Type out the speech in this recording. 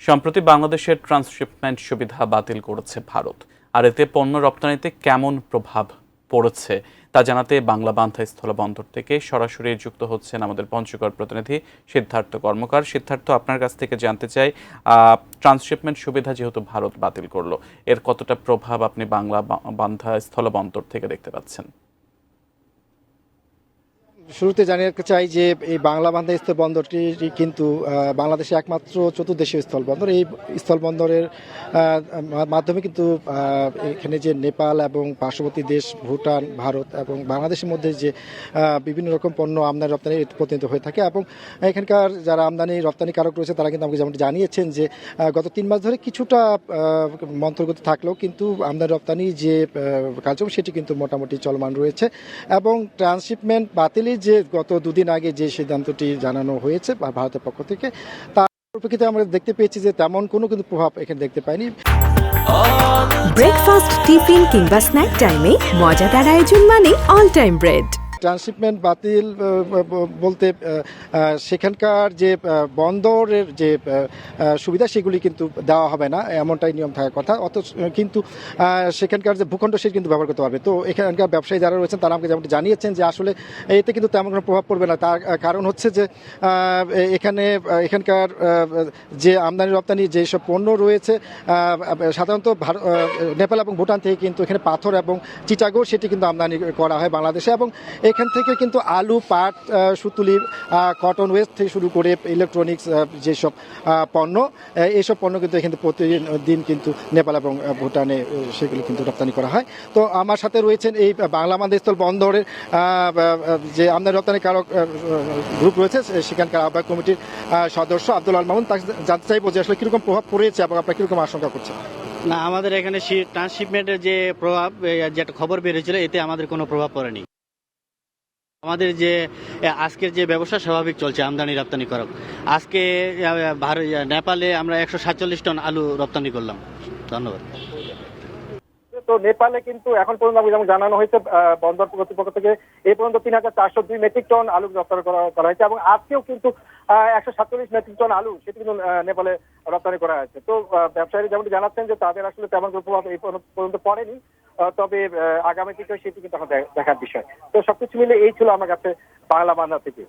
সম্প্রতি বাংলাদেশের ট্রান্সশিপমেন্ট সুবিধা বাতিল করেছে ভারত। আর এতে পণ্য রপ্তানিতে কেমন প্রভাব পড়েছে তা জানাতে বাংলা বান্ধা স্থলবন্দর থেকে সরাসরি যুক্ত হচ্ছেন আমাদের পঞ্চগড় প্রতিনিধি সিদ্ধার্থ কর্মকার। সিদ্ধার্থ, আপনার কাছ থেকে জানতে চাই, ট্রান্সশিপমেন্ট সুবিধা যেহেতু ভারত বাতিল করলো, এর কতটা প্রভাব আপনি বাংলা বান্ধা স্থলবন্দর থেকে দেখতে পাচ্ছেন? শুরুতে জানিয়ে রাখতে চাই যে এই বাংলা বান্ধা স্থলবন্দরটি কিন্তু বাংলাদেশে একমাত্র চতুর্দেশীয় স্থলবন্দর। এই স্থলবন্দরের মাধ্যমে কিন্তু এখানে যে নেপাল এবং পার্শ্ববর্তী দেশ ভুটান, ভারত এবং বাংলাদেশের মধ্যে যে বিভিন্ন রকম পণ্য আমদানি রপ্তানি প্রতিনিয়ত হয়ে থাকে এবং এখানকার যারা আমদানি রপ্তানিকারক রয়েছে তারা কিন্তু আমাকে যেমনটি জানিয়েছেন যে গত 3 মাস ধরে কিছুটা মন্থরগতি থাকলেও কিন্তু আমদানি রপ্তানি যে কার্যক্রম সেটি কিন্তু মোটামুটি চলমান রয়েছে এবং ট্রান্সশিপমেন্ট বাতিলের যে গত 2 দিন আগে যে সিদ্ধান্তটি জানানো হয়েছে ভারতের পক্ষ থেকে, তার পরিপ্রেক্ষিতে আমরা দেখতে পেয়েছি যে তেমন কোনো কিন্তু প্রভাব এখানে দেখতে পাইনি। ব্রেকফাস্ট, টিফিন কিংবা স্ন্যাক টাইমে মজাদার আয়োজন মানে অল টাইম ব্রেড। ট্রান্সশিপমেন্ট বাতিল বলতে সেখানকার যে বন্দরের যে সুবিধা সেগুলি কিন্তু দেওয়া হবে না, এমনটাই নিয়ম থাকার কথা। কিন্তু সেখানকার যে ভূখণ্ড সেটি কিন্তু ব্যবহার করতে পারবে। তো এখানকার ব্যবসায়ী যারা রয়েছেন তারা আমাকে যেমনটি জানিয়েছেন যে আসলে এতে কিন্তু তেমন কোনো প্রভাব পড়বে না। তার কারণ হচ্ছে যে এখানকার যে আমদানি রপ্তানি যেসব পণ্য রয়েছে সাধারণত নেপাল এবং ভুটান থেকে কিন্তু এখানে পাথর এবং চিটাগো সেটি কিন্তু আমদানি করা হয় বাংলাদেশে এবং এখান থেকে কিন্তু আলু, পাট, সুতুলি, কটন ওয়েস্ট থেকে শুরু করে ইলেকট্রনিক্স যেসব পণ্য, এইসব পণ্য কিন্তু এখানে প্রতিদিন কিন্তু নেপাল এবং ভুটানে সেগুলি কিন্তু রপ্তানি করা হয়। তো আমার সাথে রয়েছেন এই বাংলা বান্ধা স্থলবন্দরের যে আমদানি রপ্তানিকারক গ্রুপ রয়েছে সেখানকার আহ্বায়ক কমিটির সদস্য আব্দুল আল মামুন। তাকে জানতে চাইবো যে আসলে কীরকম প্রভাব পড়েছে এবং আপনারা কীরকম আশঙ্কা করছেন। না, আমাদের এখানে ট্রান্সশিপমেন্টের যে প্রভাব, যেটা খবর বের হয়েছিল, এতে আমাদের কোনো প্রভাব পড়েনি। আমাদের যে আজকের যে ব্যবসা স্বাভাবিক চলছে আমদানি রপ্তানি করক। আজকে নেপালে আমরা 147 টন আলু রপ্তানি করলাম। ধন্যবাদ। তো নেপালে কিন্তু এখন পর্যন্ত যেমন জানানো হয়েছে বন্দর কর্তৃপক্ষ থেকে এই পর্যন্ত 3402 মেট্রিক টন আলু রপ্তানি করা হয়েছে এবং আজকেও কিন্তু 147 মেট্রিক টন আলু সেটি কিন্তু নেপালে রপ্তানি করা হয়েছে। তো ব্যবসায়ীরা যেমনটি জানাচ্ছেন যে তাদের আসলে তেমন কোনো প্রভাব এই পর্যন্ত পড়েনি, তবে আগামী দিকে সেটি কিন্তু দেখার বিষয়। তো সবকিছু মিলে এই ছিল আমার কাছে বাংলা বান্ধা থেকে।